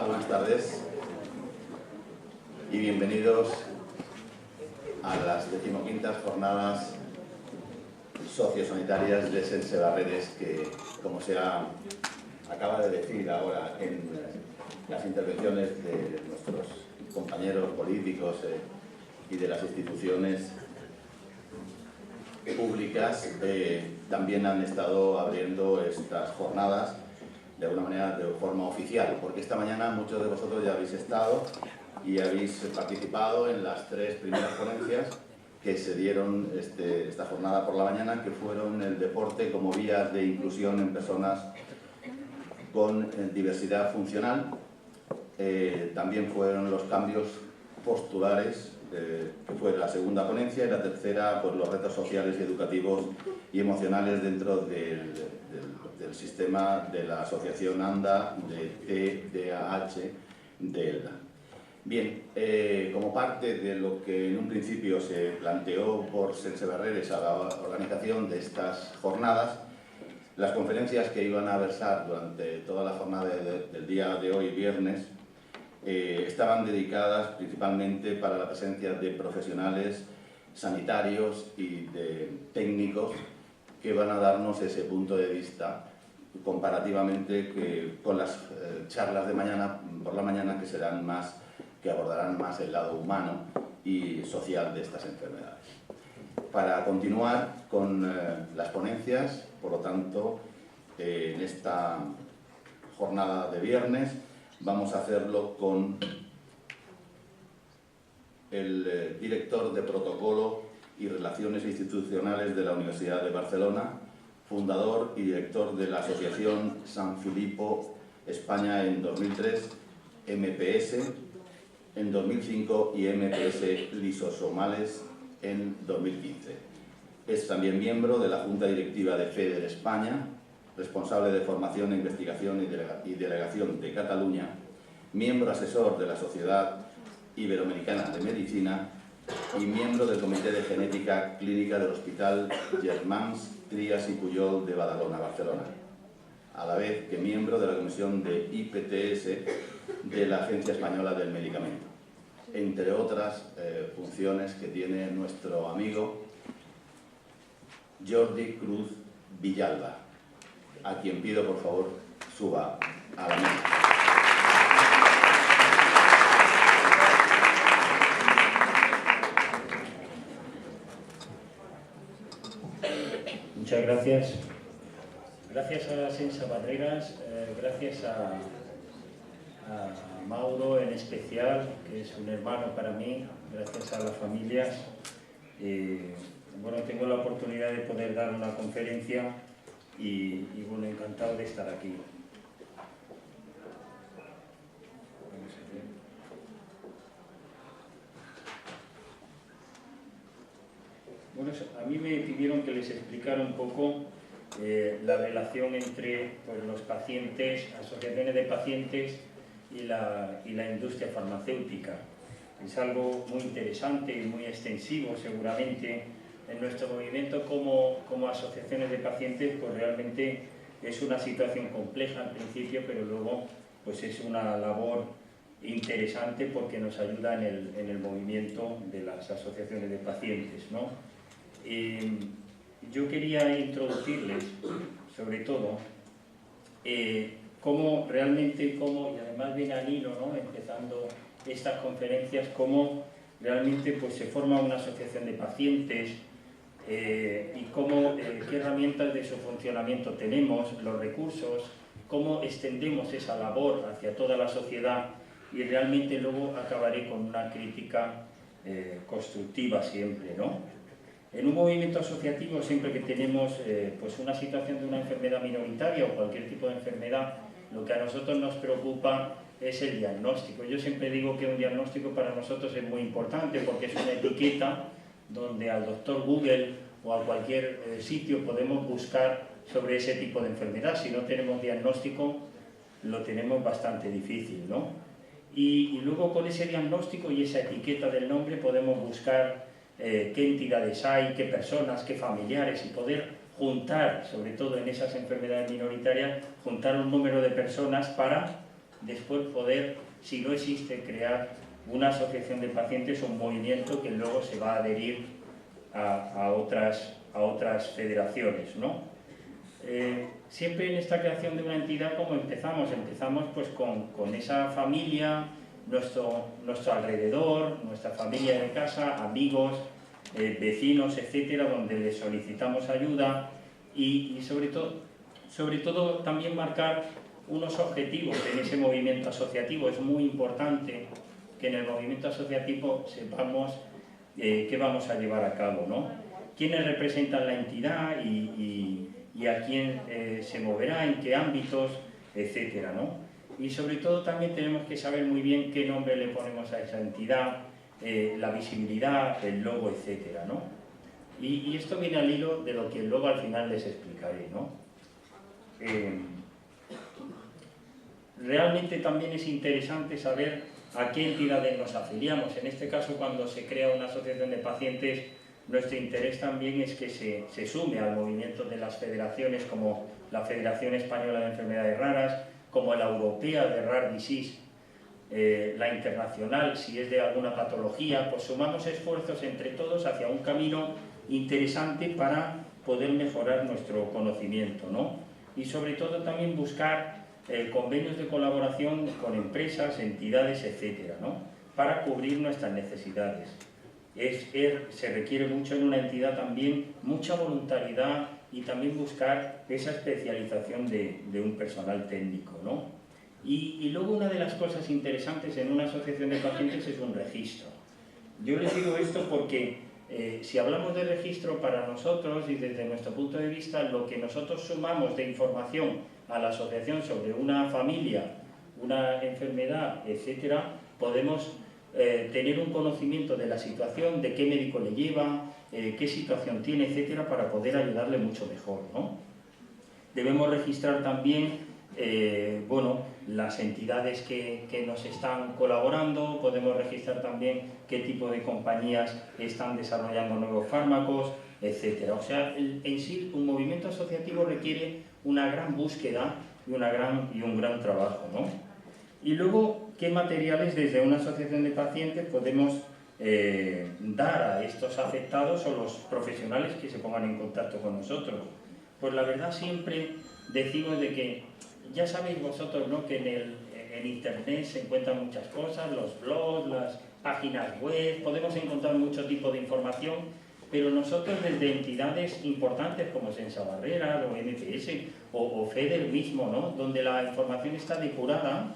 buenas tardes y bienvenidos a las 15ª jornadas sociosanitarias de Sense Barreres, que, como se acaba de decir ahora en las intervenciones de nuestros compañeros políticos y de las instituciones públicas, también han estado abriendo estas jornadas de alguna manera de forma oficial, porque esta mañana muchos de vosotros ya habéis estado y habéis participado en las 3 primeras ponencias que se dieron esta jornada por la mañana, que fueron el deporte como vías de inclusión en personas con diversidad funcional. También fueron los cambios postulares, que fue la segunda ponencia, y la tercera, pues, los retos sociales y educativos y emocionales dentro del sistema de la asociación ANDA, de TDAH, de ELDA. Bien, como parte de lo que en un principio se planteó por Sense Barreres a la organización de estas jornadas, las conferencias que iban a versar durante toda la jornada del día de hoy, viernes, estaban dedicadas principalmente para la presencia de profesionales sanitarios y de técnicos que van a darnos ese punto de vista comparativamente con las charlas de mañana por la mañana, que abordarán más el lado humano y social de estas enfermedades. Para continuar con las ponencias, por lo tanto, en esta jornada de viernes vamos a hacerlo con el director de Protocolo y Relaciones Institucionales de la Universidad de Barcelona, fundador y director de la Asociación San Filippo España en 2003, MPS en 2005 y MPS Lisosomales en 2015. Es también miembro de la Junta Directiva de FEDER España, responsable de Formación, Investigación y Delegación de Cataluña, miembro asesor de la Sociedad Iberoamericana de Medicina y miembro del Comité de Genética Clínica del Hospital Germans Trias y Pujol de Badalona, Barcelona, a la vez que miembro de la Comisión de IPTS de la Agencia Española del Medicamento, entre otras funciones que tiene nuestro amigo Jordi Cruz Villalba, a quien pido por favor suba a la mesa. Muchas gracias. Gracias a Sense Barreres, gracias a Mauro en especial, que es un hermano para mí, gracias a las familias. Bueno, tengo la oportunidad de poder dar una conferencia y bueno, encantado de estar aquí. Bueno, a mí me pidieron que les explicara un poco la relación entre, pues, los pacientes, asociaciones de pacientes y la industria farmacéutica. Es algo muy interesante y muy extensivo, seguramente. En nuestro movimiento como asociaciones de pacientes, pues realmente es una situación compleja al principio, pero luego pues es una labor interesante porque nos ayuda en el movimiento de las asociaciones de pacientes, ¿no? Yo quería introducirles, sobre todo, cómo realmente, y además viene al hilo, ¿no?, empezando estas conferencias, cómo realmente pues, se forma una asociación de pacientes y qué herramientas de su funcionamiento tenemos, los recursos, cómo extendemos esa labor hacia toda la sociedad, y realmente luego acabaré con una crítica constructiva siempre, ¿no? En un movimiento asociativo, siempre que tenemos pues una situación de una enfermedad minoritaria o cualquier tipo de enfermedad, lo que a nosotros nos preocupa es el diagnóstico. Yo siempre digo que un diagnóstico para nosotros es muy importante porque es una etiqueta donde al doctor Google o a cualquier sitio podemos buscar sobre ese tipo de enfermedad. Si no tenemos diagnóstico, lo tenemos bastante difícil, ¿no? Y luego con ese diagnóstico y esa etiqueta del nombre podemos buscar qué entidades hay, qué personas, qué familiares, y poder juntar, sobre todo en esas enfermedades minoritarias, juntar un número de personas para después poder, si no existe, crear una asociación de pacientes o un movimiento que luego se va a adherir a otras federaciones, ¿no? Siempre en esta creación de una entidad, como empezamos pues con esa familia, nuestro alrededor, nuestra familia de casa, amigos, vecinos, etcétera, donde les solicitamos ayuda y sobre todo también marcar unos objetivos en ese movimiento asociativo. Es muy importante que en el movimiento asociativo sepamos qué vamos a llevar a cabo, ¿no? Quiénes representan la entidad y a quién se moverá, en qué ámbitos, etcétera, ¿no? Y sobre todo también tenemos que saber muy bien qué nombre le ponemos a esa entidad, la visibilidad, el logo, etcétera, ¿no? Y esto viene al hilo de lo que luego al final les explicaré, ¿no? Realmente también es interesante saber a qué entidades nos afiliamos. En este caso, cuando se crea una asociación de pacientes, nuestro interés también es que se sume al movimiento de las federaciones, como la Federación Española de Enfermedades Raras, como la Europea de Rare Disease, la internacional, si es de alguna patología. Pues sumamos esfuerzos entre todos hacia un camino interesante para poder mejorar nuestro conocimiento, ¿no? Y sobre todo también buscar convenios de colaboración con empresas, entidades, etcétera, ¿no? Para cubrir nuestras necesidades. Se requiere mucho en una entidad también, mucha voluntariedad y también buscar esa especialización de un personal técnico, ¿no? Y luego una de las cosas interesantes en una asociación de pacientes es un registro. Yo les digo esto porque si hablamos de registro, para nosotros y desde nuestro punto de vista, lo que nosotros sumamos de información a la asociación sobre una familia, una enfermedad, etcétera, podemos tener un conocimiento de la situación, de qué médico le lleva, qué situación tiene, etcétera, para poder ayudarle mucho mejor, ¿no? Debemos registrar también las entidades que nos están colaborando, podemos registrar también qué tipo de compañías están desarrollando nuevos fármacos, etcétera. O sea, en sí, un movimiento asociativo requiere una gran búsqueda y un gran trabajo, ¿no? Y luego, ¿qué materiales desde una asociación de pacientes podemos dar a estos afectados o los profesionales que se pongan en contacto con nosotros? Pues la verdad siempre decimos de que, ya sabéis vosotros, ¿no?, que en Internet se encuentran muchas cosas, los blogs, las páginas web, podemos encontrar mucho tipo de información, pero nosotros desde entidades importantes como Sensa Barreras o MPS o FEDER mismo, ¿no?, donde la información está depurada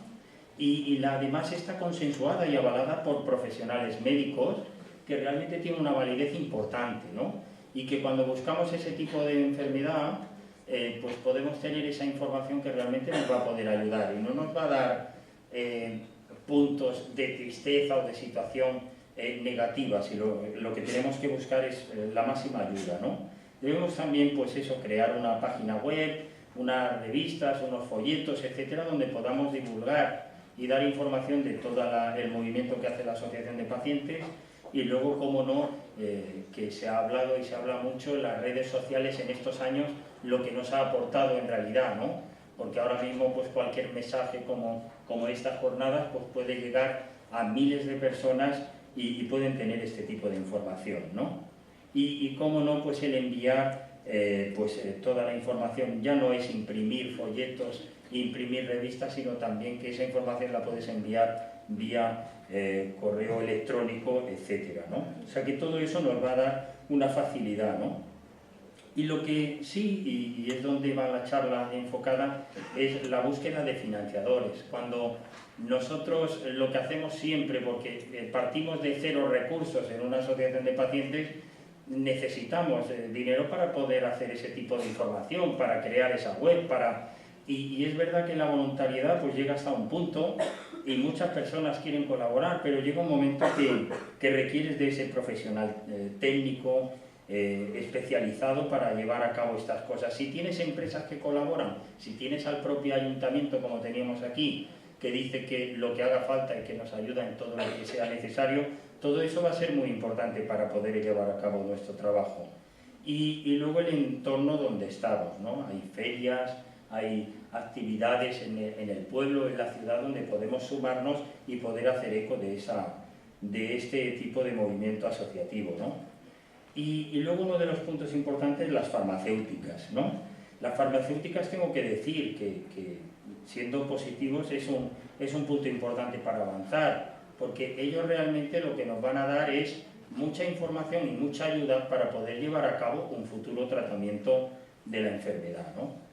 y además está consensuada y avalada por profesionales médicos que realmente tienen una validez importante, ¿no? Y que cuando buscamos ese tipo de enfermedad, pues podemos tener esa información que realmente nos va a poder ayudar y no nos va a dar puntos de tristeza o de situación negativa, sino lo que tenemos que buscar es la máxima ayuda, ¿no? Debemos también, pues eso, crear una página web, unas revistas, unos folletos, etcétera, donde podamos divulgar y dar información de todo el movimiento que hace la Asociación de Pacientes y luego, como no, que se ha hablado y se habla mucho en las redes sociales en estos años, lo que nos ha aportado en realidad, ¿no? Porque ahora mismo pues cualquier mensaje como estas jornadas pues puede llegar a miles de personas y pueden tener este tipo de información, ¿no? Y cómo no, pues el enviar toda la información ya no es imprimir folletos, imprimir revistas, sino también que esa información la puedes enviar vía correo electrónico, etcétera, ¿no? O sea que todo eso nos va a dar una facilidad, ¿no? Y lo que sí, y es donde va la charla enfocada, es la búsqueda de financiadores. Cuando nosotros lo que hacemos siempre, porque partimos de cero recursos en una asociación de pacientes, necesitamos dinero para poder hacer ese tipo de información, para crear esa web, y es verdad que la voluntariedad pues llega hasta un punto y muchas personas quieren colaborar, pero llega un momento que requieres de ese profesional técnico, especializado para llevar a cabo estas cosas. Si tienes empresas que colaboran, si tienes al propio ayuntamiento como teníamos aquí, que dice que lo que haga falta y que nos ayuda en todo lo que sea necesario, todo eso va a ser muy importante para poder llevar a cabo nuestro trabajo. Y luego el entorno donde estamos, ¿no? Hay ferias, hay actividades en el pueblo, en la ciudad, donde podemos sumarnos y poder hacer eco de este tipo de movimiento asociativo, ¿no? Y luego uno de los puntos importantes, las farmacéuticas, ¿no? Las farmacéuticas, tengo que decir que siendo positivos, es un punto importante para avanzar, porque ellos realmente lo que nos van a dar es mucha información y mucha ayuda para poder llevar a cabo un futuro tratamiento de la enfermedad, ¿no?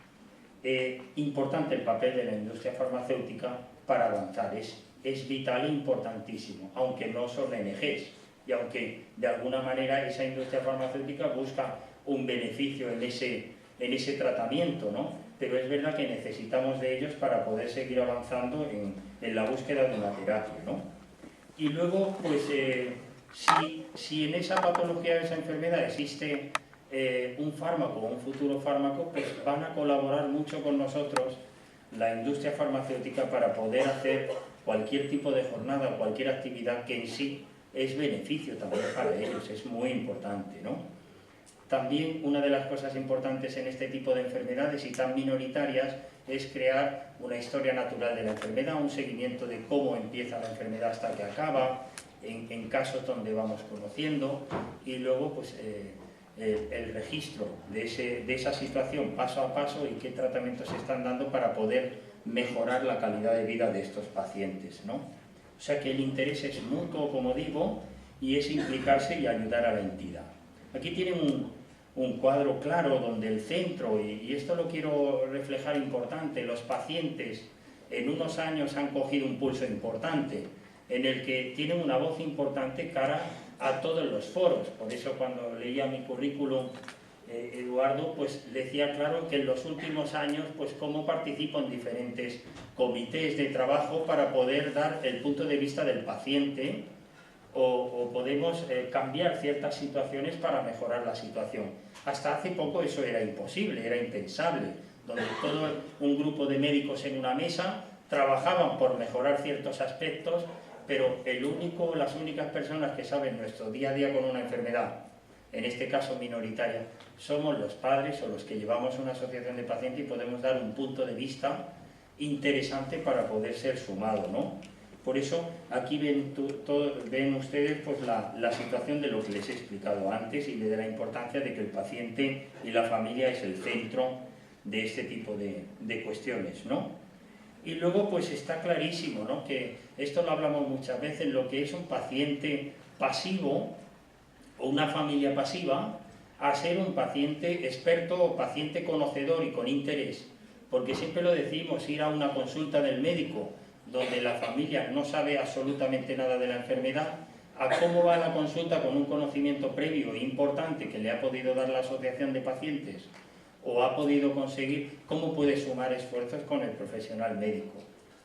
Importante el papel de la industria farmacéutica para avanzar, es vital e importantísimo, aunque no son ONGs, y aunque de alguna manera esa industria farmacéutica busca un beneficio en ese tratamiento, ¿no? Pero es verdad que necesitamos de ellos para poder seguir avanzando en la búsqueda de una terapia, ¿no? Y luego, pues, si en esa patología, de esa enfermedad, existe un fármaco o un futuro fármaco, pues van a colaborar mucho con nosotros la industria farmacéutica para poder hacer cualquier tipo de jornada o cualquier actividad que en sí es beneficio también para ellos, es muy importante, ¿no? También una de las cosas importantes en este tipo de enfermedades y tan minoritarias es crear una historia natural de la enfermedad, un seguimiento de cómo empieza la enfermedad hasta que acaba, en casos donde vamos conociendo, y luego pues el registro de esa situación paso a paso y qué tratamientos se están dando para poder mejorar la calidad de vida de estos pacientes, ¿no? O sea que el interés es mutuo, como digo, y es implicarse y ayudar a la entidad. Aquí tienen un cuadro claro donde el centro, y esto lo quiero reflejar importante, los pacientes en unos años han cogido un pulso importante, en el que tienen una voz importante cara a todos los foros. Por eso cuando leía mi currículum, Eduardo, pues decía claro que en los últimos años, pues cómo participo en diferentes comités de trabajo para poder dar el punto de vista del paciente, o podemos cambiar ciertas situaciones para mejorar la situación. Hasta hace poco eso era imposible, era impensable, donde todo un grupo de médicos en una mesa trabajaban por mejorar ciertos aspectos, pero las únicas personas que saben nuestro día a día con una enfermedad, en este caso minoritaria, somos los padres o los que llevamos una asociación de pacientes, y podemos dar un punto de vista interesante para poder ser sumado, ¿no? Por eso aquí ven ustedes pues, la situación de lo que les he explicado antes y de la importancia de que el paciente y la familia es el centro de este tipo de cuestiones, ¿no? Y luego pues está clarísimo, ¿no?, que esto lo hablamos muchas veces, lo que es un paciente pasivo o una familia pasiva a ser un paciente experto o paciente conocedor y con interés, porque siempre lo decimos, ir a una consulta del médico donde la familia no sabe absolutamente nada de la enfermedad, a cómo va la consulta con un conocimiento previo e importante que le ha podido dar la asociación de pacientes o ha podido conseguir, cómo puede sumar esfuerzos con el profesional médico.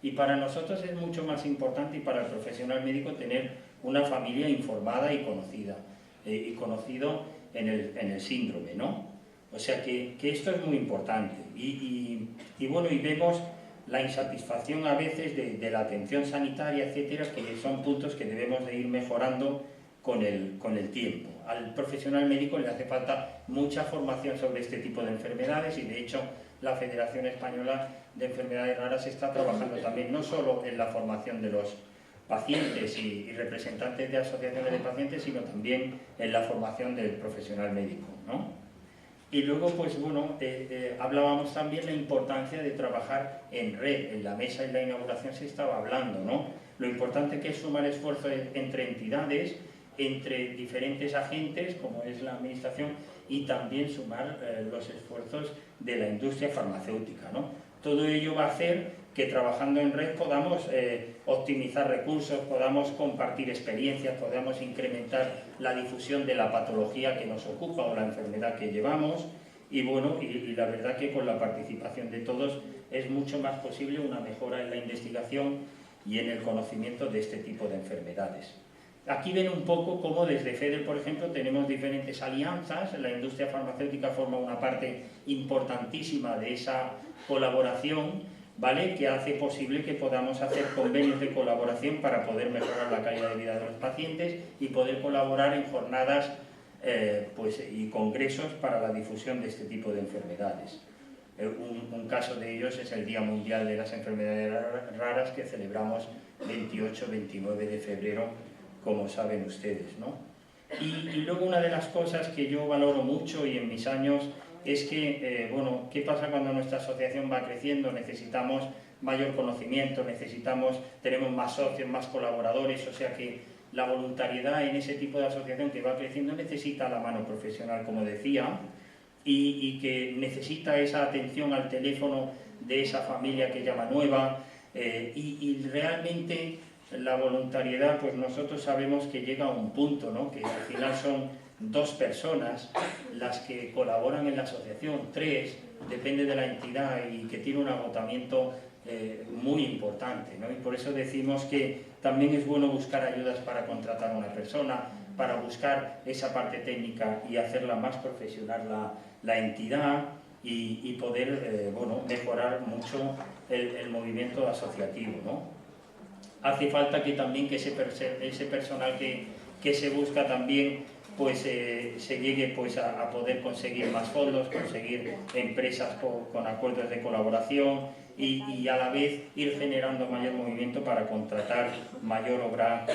Y para nosotros es mucho más importante, y para el profesional médico, tener una familia informada y conocida, y conocido en el síndrome, ¿no? O sea que esto es muy importante. Y bueno, y vemos la insatisfacción a veces de la atención sanitaria, etcétera, que son puntos que debemos de ir mejorando con el tiempo. Al profesional médico le hace falta mucha formación sobre este tipo de enfermedades, y de hecho la Federación Española de Enfermedades Raras está trabajando también no solo en la formación de los pacientes y representantes de asociaciones de pacientes, sino también en la formación del profesional médico, ¿no? Y luego, pues bueno, hablábamos también de la importancia de trabajar en red. En la mesa, en la inauguración, se estaba hablando, ¿no? Lo importante que es sumar esfuerzos entre entidades, entre diferentes agentes, como es la administración, y también sumar los esfuerzos de la industria farmacéutica, ¿no? Todo ello va a hacer que trabajando en red podamos optimizar recursos, podamos compartir experiencias, podamos incrementar la difusión de la patología que nos ocupa o la enfermedad que llevamos, y bueno, y la verdad que con la participación de todos es mucho más posible una mejora en la investigación y en el conocimiento de este tipo de enfermedades. Aquí ven un poco cómo desde FEDER, por ejemplo, tenemos diferentes alianzas. La industria farmacéutica forma una parte importantísima de esa colaboración, ¿vale?, que hace posible que podamos hacer convenios de colaboración para poder mejorar la calidad de vida de los pacientes y poder colaborar en jornadas y congresos para la difusión de este tipo de enfermedades. Un caso de ellos es el Día Mundial de las Enfermedades Raras, que celebramos 28-29 de febrero, como saben ustedes, ¿no? Y luego una de las cosas que yo valoro mucho y en mis años es que, bueno, ¿qué pasa cuando nuestra asociación va creciendo? Necesitamos mayor conocimiento, tenemos más socios, más colaboradores, o sea que la voluntariedad en ese tipo de asociación que va creciendo necesita la mano profesional, como decía, y que necesita esa atención al teléfono de esa familia que llama nueva, y realmente la voluntariedad, pues nosotros sabemos que llega a un punto, ¿no? Que al final son 2 personas las que colaboran en la asociación, 3, depende de la entidad, y que tiene un agotamiento muy importante, ¿no? Y por eso decimos que también es bueno buscar ayudas para contratar a una persona, para buscar esa parte técnica y hacerla más profesional la entidad, y poder bueno, mejorar mucho el movimiento asociativo, ¿no? Hace falta que también que ese personal que se busca también pues se llegue pues a poder conseguir más fondos, conseguir empresas con acuerdos de colaboración, y a la vez ir generando mayor movimiento para contratar mayor obra,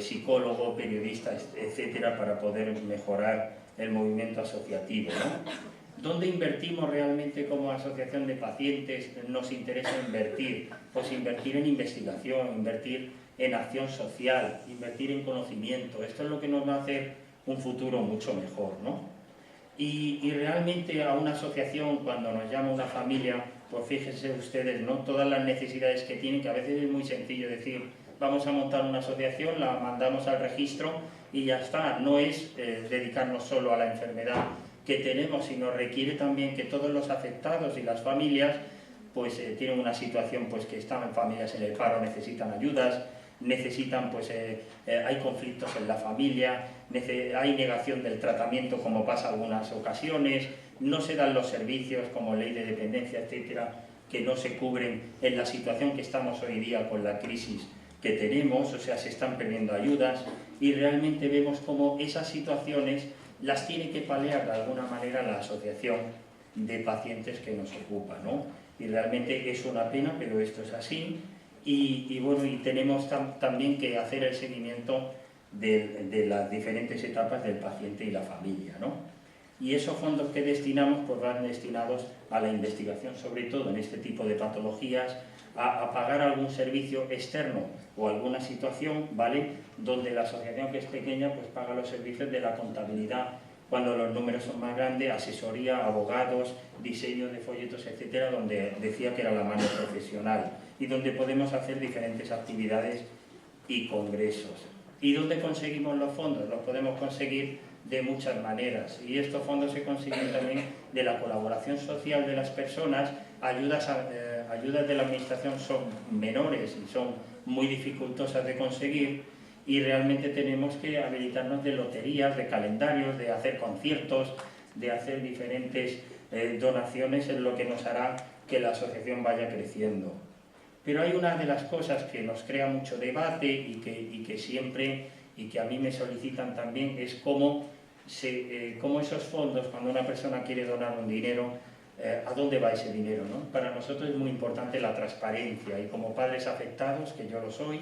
psicólogo, periodistas, etcétera, para poder mejorar el movimiento asociativo, ¿no? ¿Dónde invertimos realmente como asociación de pacientes? Nos interesa invertir, pues invertir en investigación, invertir en acción social, invertir en conocimiento. Esto es lo que nos va a hacer un futuro mucho mejor, ¿no? Y realmente a una asociación, cuando nos llama una familia, pues fíjense ustedes, ¿no? Todas las necesidades que tienen, que a veces es muy sencillo decir, vamos a montar una asociación, la mandamos al registro y ya está. No es dedicarnos solo a la enfermedad que tenemos, sino requiere también que todos los afectados y las familias pues tienen una situación, pues que están en familias en el paro, necesitan ayudas, necesitan, pues hay conflictos en la familia, hay negación del tratamiento, como pasa algunas ocasiones, no se dan los servicios como ley de dependencia, etcétera, que no se cubren en la situación que estamos hoy día con la crisis que tenemos, o sea, se están perdiendo ayudas, y realmente vemos cómo esas situaciones las tiene que paliar de alguna manera la asociación de pacientes que nos ocupa, ¿no? Y realmente es una pena, pero esto es así, y bueno, y tenemos también que hacer el seguimiento de las diferentes etapas del paciente y la familia, ¿no? Y esos fondos que destinamos pues van destinados a la investigación, sobre todo en este tipo de patologías, a pagar algún servicio externo o alguna situación, ¿vale?, donde la asociación, que es pequeña, pues paga los servicios de la contabilidad, cuando los números son más grandes, asesoría, abogados, diseño de folletos, etcétera, donde decía que era la mano profesional, y donde podemos hacer diferentes actividades y congresos. ¿Y dónde conseguimos los fondos? Los podemos conseguir de muchas maneras, y estos fondos se consiguen también de la colaboración social de las personas. Ayudas de la administración son menores y son muy dificultosas de conseguir, y realmente tenemos que habilitarnos de loterías, de calendarios, de hacer conciertos, de hacer diferentes donaciones, en lo que nos hará que la asociación vaya creciendo. Pero hay una de las cosas que nos crea mucho debate y que siempre, y que a mí me solicitan también, es cómo esos fondos, cuando una persona quiere donar un dinero, ¿a dónde va ese dinero, ¿no? Para nosotros es muy importante la transparencia, y como padres afectados, que yo lo soy,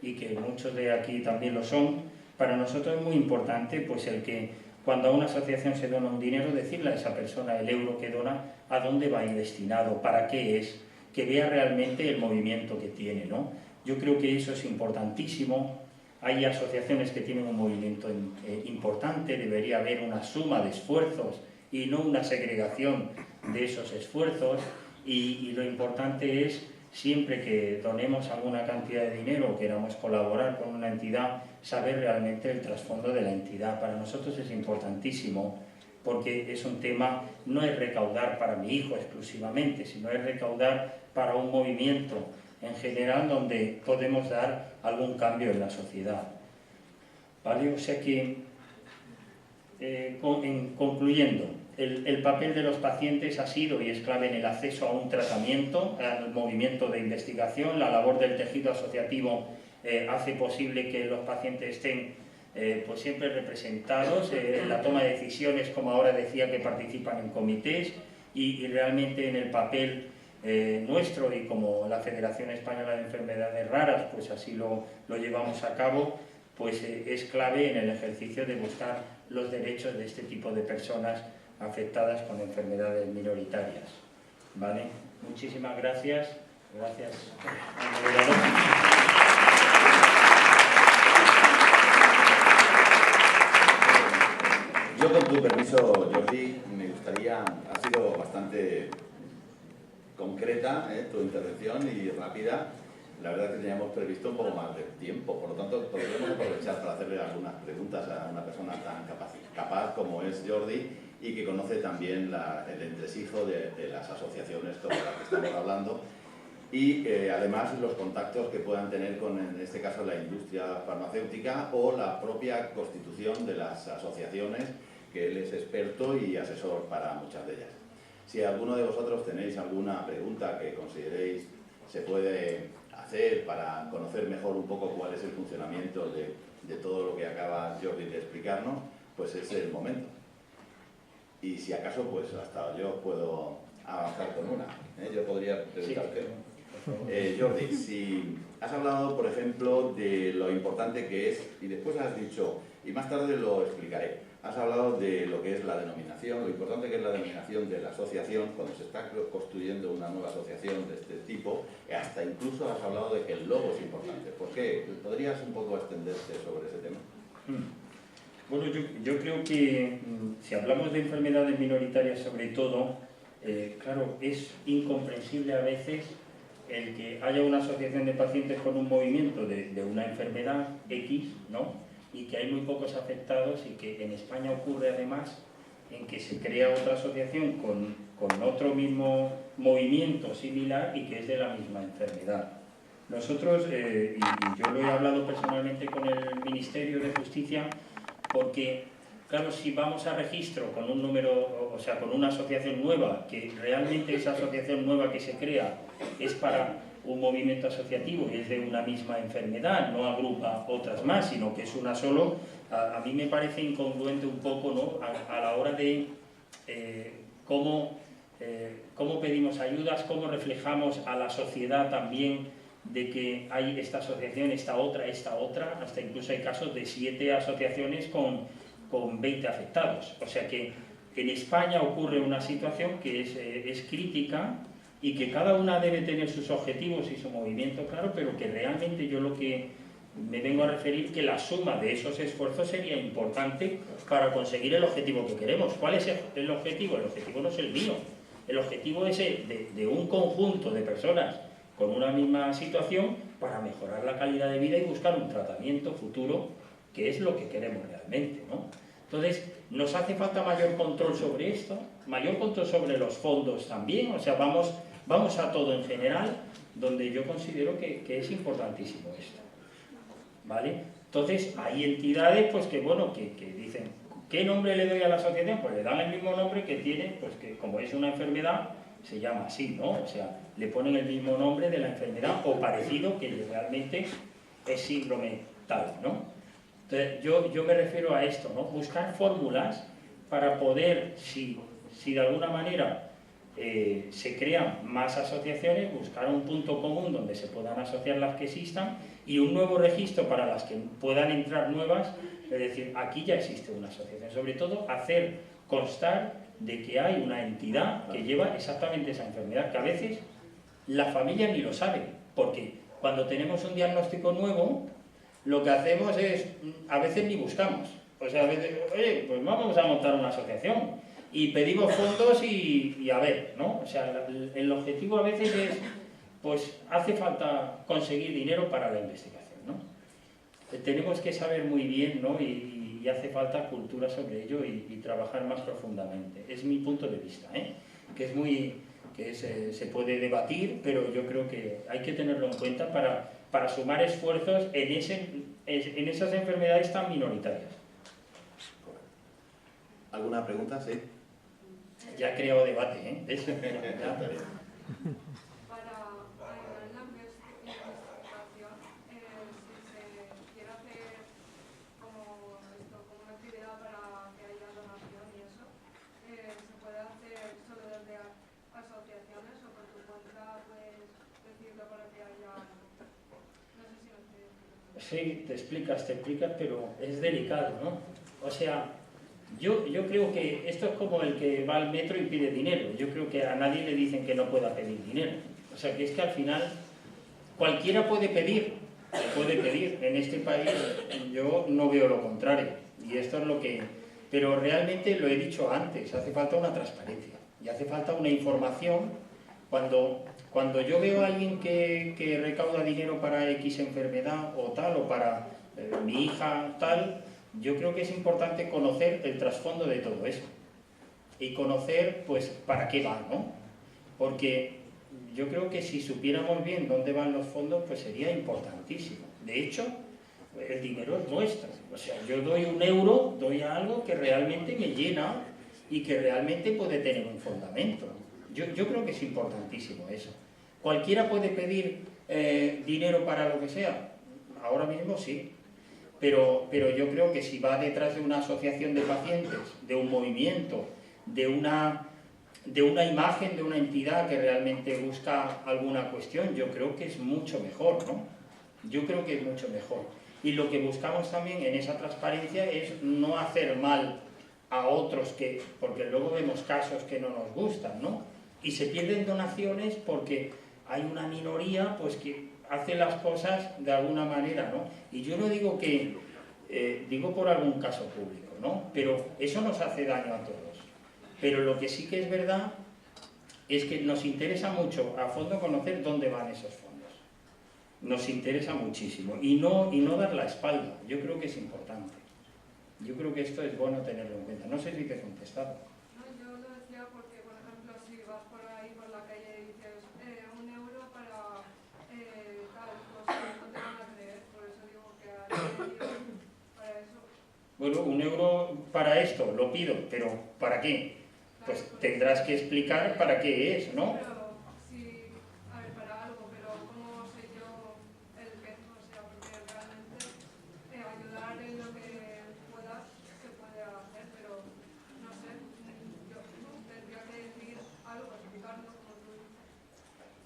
y que muchos de aquí también lo son, para nosotros es muy importante pues el que cuando a una asociación se dona un dinero, decirle a esa persona el euro que dona, a dónde va destinado, para qué es, que vea realmente el movimiento que tiene, ¿no? Yo creo que eso es importantísimo. Hay asociaciones que tienen un movimiento importante, debería haber una suma de esfuerzos y no una segregación de esos esfuerzos, y lo importante es, siempre que donemos alguna cantidad de dinero o queramos colaborar con una entidad, saber realmente el trasfondo de la entidad. Para nosotros es importantísimo, porque es un tema, no es recaudar para mi hijo exclusivamente, sino es recaudar para un movimiento en general donde podemos dar algún cambio en la sociedad, ¿vale? O sea que, concluyendo, el papel de los pacientes ha sido y es clave en el acceso a un tratamiento, al movimiento de investigación. La labor del tejido asociativo hace posible que los pacientes estén pues siempre representados en la toma de decisiones, como ahora decía, que participan en comités, y realmente en el papel nuestro y como la Federación Española de Enfermedades Raras, pues así lo llevamos a cabo, pues es clave en el ejercicio de buscar los derechos de este tipo de personas afectadas con enfermedades minoritarias. ¿Vale? Muchísimas gracias. Gracias al moderador. Yo, con tu permiso, Jordi, me gustaría, ha sido bastante concreta tu intervención y rápida. La verdad es que teníamos previsto un poco más de tiempo, por lo tanto podríamos aprovechar para hacerle algunas preguntas a una persona tan capaz como es Jordi y que conoce también el entresijo de las asociaciones sobre las que estamos hablando y además los contactos que puedan tener con, en este caso, la industria farmacéutica o la propia constitución de las asociaciones, que él es experto y asesor para muchas de ellas. Si alguno de vosotros tenéis alguna pregunta que consideréis se puede hacer para conocer mejor un poco cuál es el funcionamiento de todo lo que acaba Jordi de explicarnos, pues es el momento. Y si acaso, pues hasta yo puedo avanzar con una. Yo podría preguntarte. Jordi, si has hablado, por ejemplo, de lo importante que es, y después has dicho, y más tarde lo explicaré, has hablado de lo que es la denominación, lo importante que es la denominación de la asociación, cuando se está construyendo una nueva asociación de este tipo, hasta incluso has hablado de que el logo es importante. ¿Por qué? ¿Podrías un poco extenderte sobre ese tema? Bueno, yo creo que si hablamos de enfermedades minoritarias sobre todo, claro, es incomprensible a veces el que haya una asociación de pacientes con un movimiento de una enfermedad X, ¿no? Y que hay muy pocos afectados y que en España ocurre además en que se crea otra asociación con otro mismo movimiento similar y que es de la misma enfermedad. Nosotros, y yo lo he hablado personalmente con el Ministerio de Justicia, porque, claro, si vamos a registro con un número, o sea, con una asociación nueva, que realmente esa asociación nueva que se crea es para un movimiento asociativo y es de una misma enfermedad, no agrupa otras más, sino que es una solo, a mí me parece incongruente un poco, ¿no?, a la hora de cómo pedimos ayudas, cómo reflejamos a la sociedad también de que hay esta asociación, esta otra, hasta incluso hay casos de 7 asociaciones con 20 afectados. O sea que en España ocurre una situación que es crítica y que cada una debe tener sus objetivos y su movimiento claro, pero que realmente yo lo que me vengo a referir que la suma de esos esfuerzos sería importante para conseguir el objetivo que queremos. ¿Cuál es el objetivo? El objetivo no es el mío, el objetivo es de un conjunto de personas con una misma situación para mejorar la calidad de vida y buscar un tratamiento futuro, que es lo que queremos realmente, ¿no? Entonces, nos hace falta mayor control sobre esto, mayor control sobre los fondos también, o sea, vamos a todo en general, donde yo considero que es importantísimo esto, ¿vale? Entonces, hay entidades pues que, bueno, que dicen, ¿qué nombre le doy a la asociación? Pues le dan el mismo nombre que tiene, pues que como es una enfermedad, se llama así, ¿no? O sea, le ponen el mismo nombre de la enfermedad o parecido, que realmente es síndrome tal, ¿no? Entonces, yo me refiero a esto, ¿no? Buscar fórmulas para poder, si de alguna manera se crean más asociaciones, buscar un punto común donde se puedan asociar las que existan y un nuevo registro para las que puedan entrar nuevas, es decir, aquí ya existe una asociación. Sobre todo, hacer constar de que hay una entidad que lleva exactamente esa enfermedad, que a veces la familia ni lo sabe, porque cuando tenemos un diagnóstico nuevo, lo que hacemos es, a veces ni buscamos, o sea, a veces, oye, pues vamos a montar una asociación y pedimos fondos y a ver, ¿no? O sea, el objetivo a veces es, pues hace falta conseguir dinero para la investigación, ¿no? Tenemos que saber muy bien, ¿no? Y hace falta cultura sobre ello y trabajar más profundamente. Es mi punto de vista, ¿eh? Que se puede debatir, pero yo creo que hay que tenerlo en cuenta para sumar esfuerzos en esas enfermedades tan minoritarias. ¿Alguna pregunta? Sí. Ya he creado debate, ¿eh? Eso, ya. ¿Se puede hacer solo desde Sí, te explicas, pero es delicado, ¿no? O sea, yo creo que esto es como el que va al metro y pide dinero. Yo creo que a nadie le dicen que no pueda pedir dinero. O sea, que es que al final cualquiera puede pedir. En este país yo no veo lo contrario. Y esto es lo que... Pero realmente lo he dicho antes, hace falta una transparencia y hace falta una información. Cuando yo veo a alguien que recauda dinero para X enfermedad o tal, o para mi hija tal, yo creo que es importante conocer el trasfondo de todo eso y conocer pues para qué va, ¿no? Porque yo creo que si supiéramos bien dónde van los fondos, pues sería importantísimo. De hecho, el dinero es nuestro. O sea, yo doy un euro, doy algo que realmente me llena y que realmente puede tener un fundamento. Yo creo que es importantísimo eso. ¿Cualquiera puede pedir dinero para lo que sea? Ahora mismo sí. Pero yo creo que si va detrás de una asociación de pacientes, de un movimiento, de una imagen, de una entidad que realmente busca alguna cuestión, yo creo que es mucho mejor, ¿no? Yo creo que es mucho mejor. Y lo que buscamos también en esa transparencia es no hacer mal a otros, porque luego vemos casos que no nos gustan, ¿no? Y se pierden donaciones porque hay una minoría pues que hace las cosas de alguna manera, ¿no? Y yo no digo que, digo por algún caso público, ¿no? Pero eso nos hace daño a todos. Pero lo que sí que es verdad es que nos interesa mucho a fondo conocer dónde van esos fondos. Nos interesa muchísimo. Y no dar la espalda. Yo creo que es importante. Yo creo que esto es bueno tenerlo en cuenta. No sé si te he contestado. No, yo lo decía porque, por ejemplo, si vas por ahí por la calle y dices un euro para tal, pues no te van a creer. Por eso digo que para eso. Bueno, un euro para esto, lo pido, pero ¿para qué? Pues tendrás que explicar para qué es, ¿no? Pero sí, a ver, para algo, pero ¿cómo sé yo el qué? O sea, porque realmente ayudar en lo que puedas se puede hacer, pero no sé, yo tendría que decir algo, explicarlo como tú dices.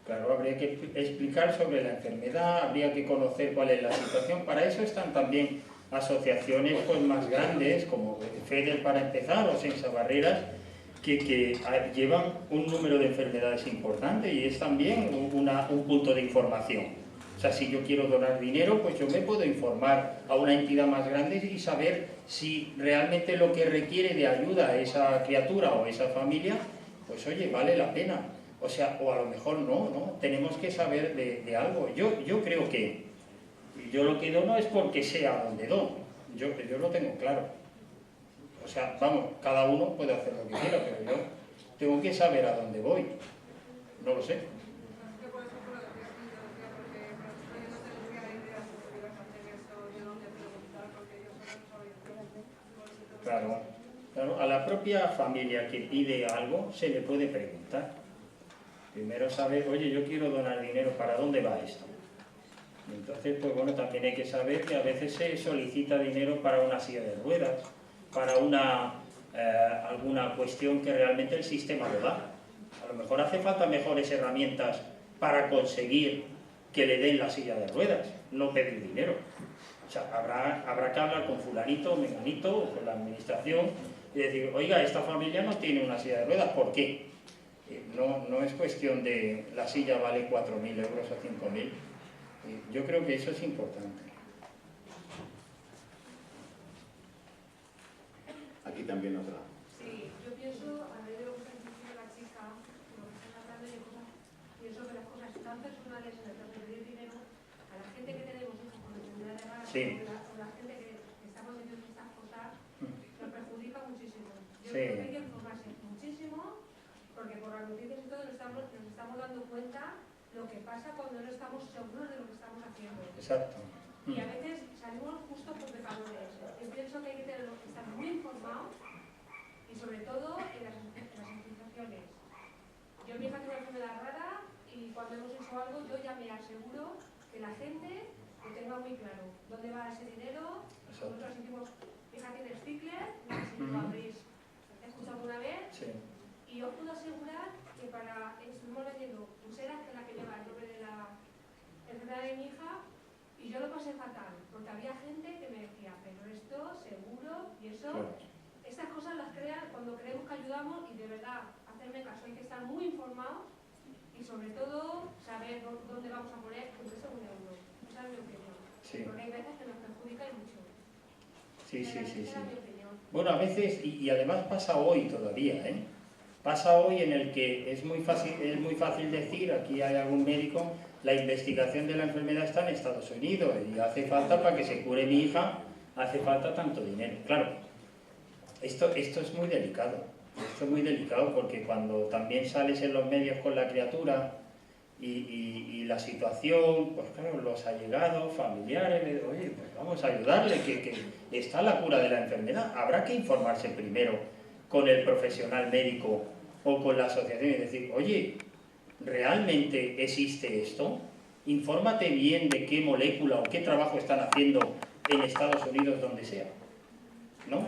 Claro, habría que explicar sobre la enfermedad, habría que conocer cuál es la situación. Para eso están también asociaciones pues, más grandes, como FEDER para empezar, o Sense Barreras, que llevan un número de enfermedades importante y es también un punto de información. O sea, si yo quiero donar dinero, pues yo me puedo informar a una entidad más grande y saber si realmente lo que requiere de ayuda a esa criatura o a esa familia, pues oye, vale la pena. O sea, o a lo mejor no, tenemos que saber de algo. Yo creo que yo lo que dono es porque sé a dónde dono. Yo lo tengo claro. O sea, vamos, cada uno puede hacer lo que quiera, pero yo tengo que saber a dónde voy. No lo sé. Yo por eso lo decía, porque yo no tendría idea si pudieras hacer eso, de dónde preguntar, porque yo solo no sabía. Claro, a la propia familia que pide algo se le puede preguntar. Primero saber, oye, yo quiero donar dinero, ¿para dónde va esto? Y entonces, pues bueno, también hay que saber que a veces se solicita dinero para una silla de ruedas, para alguna cuestión que realmente el sistema lo da. A lo mejor hace falta mejores herramientas para conseguir que le den la silla de ruedas, no pedir dinero. O sea, habrá que hablar con fulanito, menganito, o con la administración y decir, oiga, esta familia no tiene una silla de ruedas, ¿por qué? No es cuestión de la silla vale 4.000 euros o 5.000. Yo creo que eso es importante. Aquí también otra. Sí, yo pienso, a raíz de lo que está diciendo la chica, lo que están hablando de cosas, pienso que las cosas tan personales en el caso de pedir dinero, a la gente que tenemos hijos con enfermedades raras, Sí. o la gente que estamos diciendo estas cosas, nos perjudica muchísimo. Yo Sí. creo que hay que informarse muchísimo, porque por las noticias y todo nos estamos dando cuenta lo que pasa cuando no estamos seguros de lo que estamos haciendo. Exacto. Y a veces salimos justo por pecadores. Yo pienso que hay que estar muy informados y sobre todo en las instituciones. Yo mi hija tiene una enfermedad rara y cuando hemos hecho algo yo ya me aseguro que la gente lo tenga muy claro. ¿Dónde va ese dinero? Nosotros hicimos, mi hija tiene Stickler, no sé si lo habréis escuchado alguna vez. Sí. Y yo puedo asegurar que estuvimos vendiendo pulseras que es la que lleva el nombre de la enfermedad de mi hija. Y yo lo pasé fatal, porque había gente que me decía, pero esto seguro, y eso, estas cosas las crean cuando creemos que ayudamos, y de verdad, hacerme caso, hay que estar muy informados y sobre todo saber dónde vamos a poner un segundo euro. Esa es mi opinión. Sí. Porque hay veces que nos perjudica y mucho. Sí. Esa es mi opinión. Bueno, a veces, y además pasa hoy todavía, ¿eh? Pasa hoy en el que es muy fácil decir, aquí hay algún médico, la investigación de la enfermedad está en Estados Unidos y hace falta, para que se cure mi hija, hace falta tanto dinero. Claro, esto es muy delicado. Esto es muy delicado porque cuando también sales en los medios con la criatura y la situación, pues claro, los allegados, familiares, oye, pues vamos a ayudarle, que está la cura de la enfermedad. Habrá que informarse primero con el profesional médico o con la asociación y decir, oye, ¿realmente existe esto? Infórmate bien de qué molécula o qué trabajo están haciendo en Estados Unidos, donde sea, ¿no?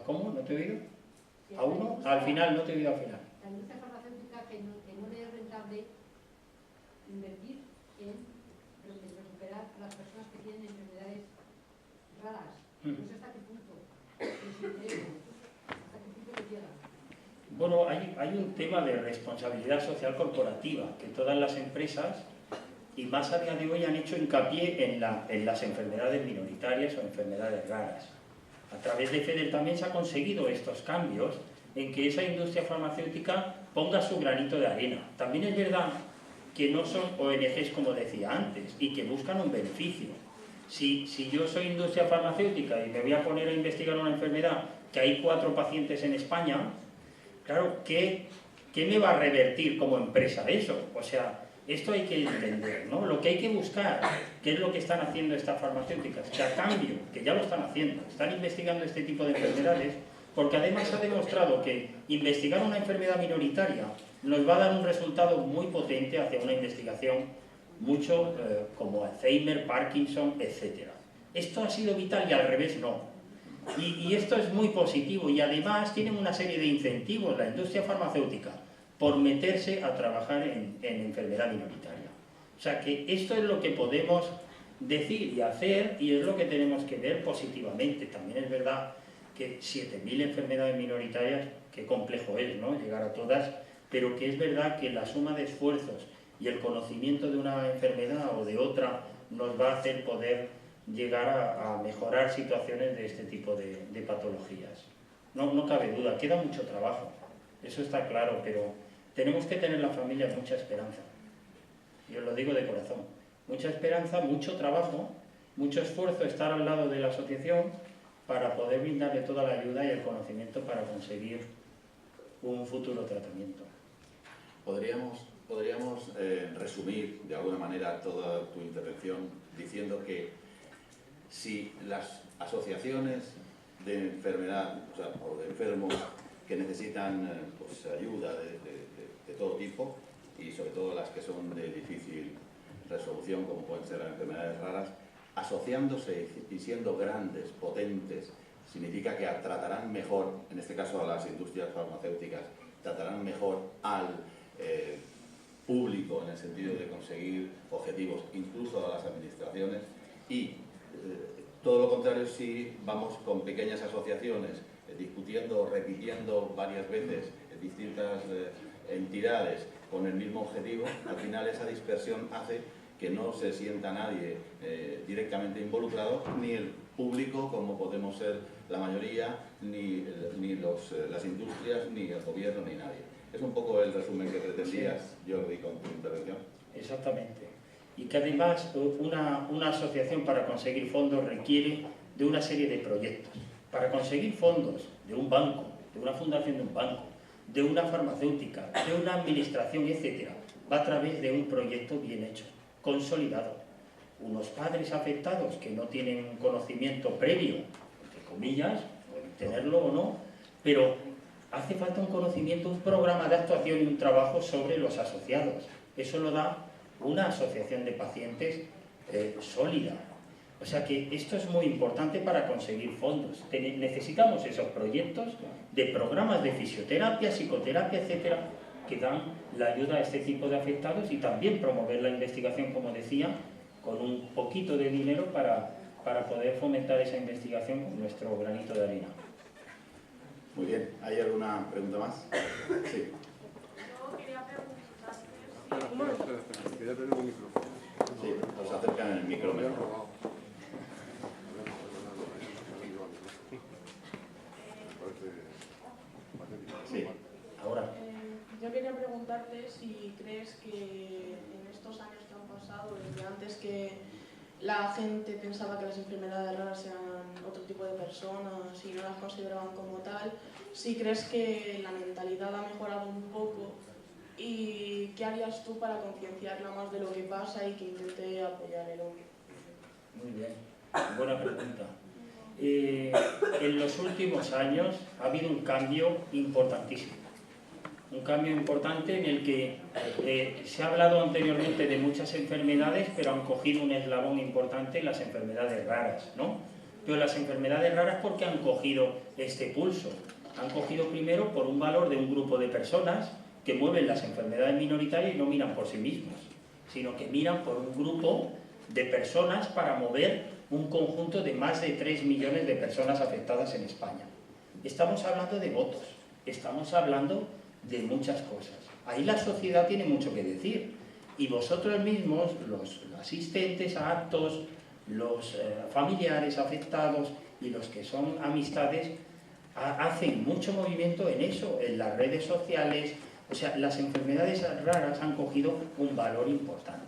¿Cómo? ¿No te he oído? ¿A uno? Al final, no te he oído al final. La industria farmacéutica que no le es rentable invertir en recuperar a las personas que tienen enfermedades raras. No sé hasta qué punto. ¿Hasta qué punto le llega? Bueno, hay un tema de responsabilidad social corporativa, que todas las empresas, y más a día de hoy, han hecho hincapié en las enfermedades minoritarias o enfermedades raras. A través de FEDER también se ha conseguido estos cambios en que esa industria farmacéutica ponga su granito de arena. También es verdad que no son ONGs, como decía antes, y que buscan un beneficio. Si yo soy industria farmacéutica y me voy a poner a investigar una enfermedad, que hay 4 pacientes en España, claro, ¿qué me va a revertir como empresa eso? O sea, esto hay que entender, ¿no? Lo que hay que buscar, ¿qué es lo que están haciendo estas farmacéuticas? Que a cambio, que ya lo están haciendo, están investigando este tipo de enfermedades, porque además se ha demostrado que investigar una enfermedad minoritaria nos va a dar un resultado muy potente hacia una investigación mucho como Alzheimer, Parkinson, etc. Esto ha sido vital y al revés no. Y esto es muy positivo y además tienen una serie de incentivos la industria farmacéutica por meterse a trabajar en enfermedad minoritaria. O sea que esto es lo que podemos decir y hacer y es lo que tenemos que ver positivamente. También es verdad que 7.000 enfermedades minoritarias, qué complejo es, ¿no?, llegar a todas, pero que es verdad que la suma de esfuerzos y el conocimiento de una enfermedad o de otra nos va a hacer poder llegar a mejorar situaciones de este tipo de patologías. No cabe duda, queda mucho trabajo, eso está claro, pero tenemos que tener las familias mucha esperanza. Y os lo digo de corazón, mucha esperanza, mucho trabajo, mucho esfuerzo, estar al lado de la asociación para poder brindarle toda la ayuda y el conocimiento para conseguir un futuro tratamiento. Podríamos resumir de alguna manera toda tu intervención diciendo que si las asociaciones de enfermedad, o de enfermos que necesitan pues, ayuda de todo tipo, y sobre todo las que son de difícil resolución, como pueden ser las enfermedades raras, asociándose y siendo grandes, potentes, significa que tratarán mejor, en este caso a las industrias farmacéuticas, tratarán mejor al público en el sentido de conseguir objetivos, incluso a las administraciones, y todo lo contrario si vamos con pequeñas asociaciones discutiendo, repitiendo varias veces distintas entidades con el mismo objetivo, al final esa dispersión hace que no se sienta nadie directamente involucrado, ni el público, como podemos ser la mayoría, ni las industrias, ni el gobierno, ni nadie. Es un poco el resumen que pretendías, Jordi, con tu intervención. Exactamente. Y que además una asociación para conseguir fondos requiere de una serie de proyectos. Para conseguir fondos de un banco, de una fundación de un banco, de una farmacéutica, de una administración, etc., va a través de un proyecto bien hecho, consolidado. Unos padres afectados que no tienen un conocimiento previo, entre comillas, pueden tenerlo o no, pero hace falta un conocimiento, un programa de actuación y un trabajo sobre los asociados. Eso lo da una asociación de pacientes sólida. O sea que esto es muy importante para conseguir fondos. Necesitamos esos proyectos de programas de fisioterapia, psicoterapia, etcétera, que dan la ayuda a este tipo de afectados y también promover la investigación, como decía, con un poquito de dinero para poder fomentar esa investigación con nuestro granito de arena. Muy bien, ¿hay alguna pregunta más? Sí. Yo quería preguntarte Sí, os acercan el micro mejor. Sí, ahora. Yo quería preguntarte si crees que en estos años que han pasado, desde antes que la gente pensaba que las enfermedades raras eran otro tipo de personas y no las consideraban como tal, si crees que la mentalidad ha mejorado un poco y qué harías tú para concienciarla más de lo que pasa y que intente apoyar el hombre. Muy bien, buena pregunta. En los últimos años ha habido un cambio importantísimo. Un cambio importante en el que se ha hablado anteriormente de muchas enfermedades, pero han cogido un eslabón importante las enfermedades raras, ¿no? Pero las enfermedades raras, ¿por qué han cogido este pulso? Han cogido primero por un valor de un grupo de personas que mueven las enfermedades minoritarias y no miran por sí mismos, sino que miran por un grupo de personas para mover un conjunto de más de 3 millones de personas afectadas en España. Estamos hablando de votos, estamos hablando de muchas cosas. Ahí la sociedad tiene mucho que decir y vosotros mismos, los asistentes a actos, los familiares afectados y los que son amistades, hacen mucho movimiento en eso, en las redes sociales. O sea, las enfermedades raras han cogido un valor importante.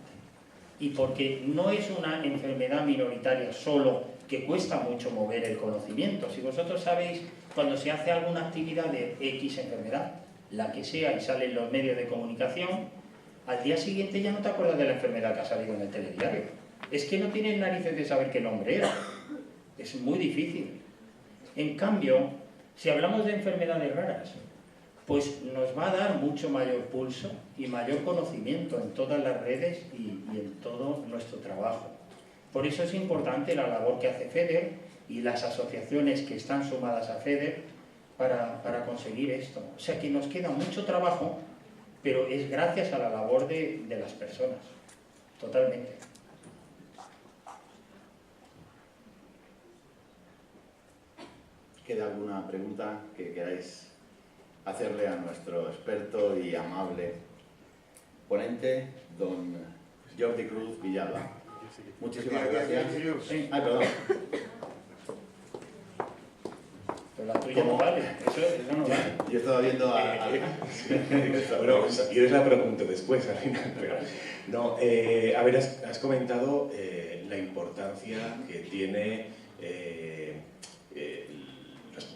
Y porque no es una enfermedad minoritaria solo que cuesta mucho mover el conocimiento. Si vosotros sabéis, cuando se hace alguna actividad de X enfermedad, la que sea, y sale en los medios de comunicación, al día siguiente ya no te acuerdas de la enfermedad que ha salido en el telediario. Es que no tienes narices de saber qué nombre era. Es muy difícil. En cambio, si hablamos de enfermedades raras, pues nos va a dar mucho mayor pulso y mayor conocimiento en todas las redes y en todo nuestro trabajo. Por eso es importante la labor que hace FEDER y las asociaciones que están sumadas a FEDER para conseguir esto. O sea que nos queda mucho trabajo, pero es gracias a la labor de las personas, totalmente. ¿Queda alguna pregunta que queráis hacerle a nuestro experto y amable ponente, don Jordi Cruz Villalba? Muchísimas gracias. Ay, perdón. Pero la tuya no vale, eso no vale. Yo estaba viendo a... Bueno, si quieres la pregunto después, al final. Pero, no, a ver, has comentado la importancia que tiene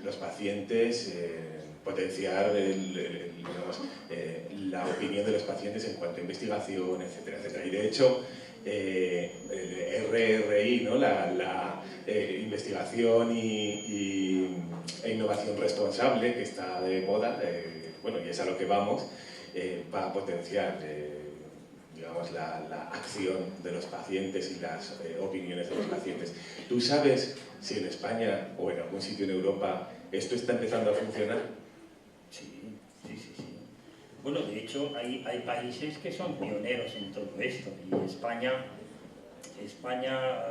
los pacientes, potenciar la opinión de los pacientes en cuanto a investigación, etcétera, etcétera. Y de hecho, el RRI, ¿no? la investigación e innovación responsable, que está de moda, bueno, y es a lo que vamos, va a potenciar digamos, la acción de los pacientes y las opiniones de los pacientes. ¿Tú sabes si en España o en algún sitio en Europa esto está empezando a funcionar? Sí. Bueno, de hecho, hay países que son pioneros en todo esto. Y España,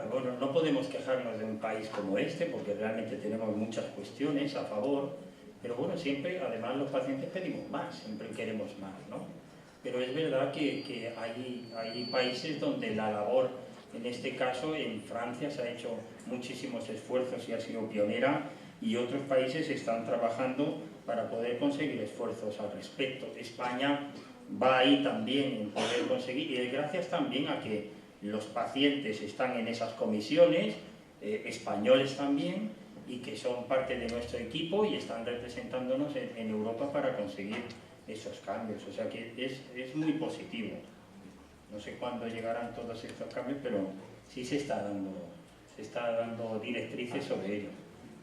bueno, no podemos quejarnos de un país como este, porque realmente tenemos muchas cuestiones a favor, pero bueno, siempre, además, los pacientes pedimos más, siempre queremos más, ¿no? Pero es verdad que hay países donde la labor, en este caso, en Francia se ha hecho muchísimos esfuerzos y ha sido pionera, y otros países están trabajando para poder conseguir esfuerzos al respecto. España va ahí también en poder conseguir, y es gracias también a que los pacientes están en esas comisiones, españoles también, y que son parte de nuestro equipo y están representándonos en Europa para conseguir esos cambios. O sea que es muy positivo. No sé cuándo llegarán todos estos cambios, pero sí se está dando directrices sobre ello.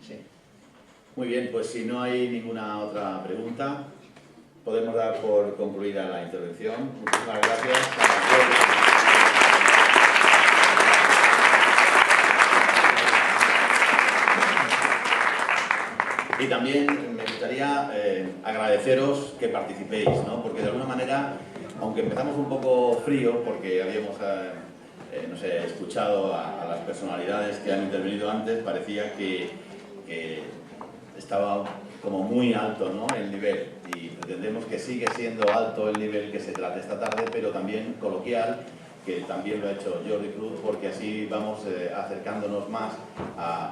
Sí. Muy bien, pues si no hay ninguna otra pregunta, podemos dar por concluida la intervención. Muchísimas gracias. Y también me gustaría agradeceros que participéis, ¿no? Porque de alguna manera, aunque empezamos un poco frío, porque habíamos no sé, escuchado a las personalidades que han intervenido antes, parecía que estaba como muy alto, ¿no?, el nivel, y pretendemos que sigue siendo alto el nivel que se trate esta tarde, pero también coloquial, que también lo ha hecho Jordi Cruz, porque así vamos acercándonos más a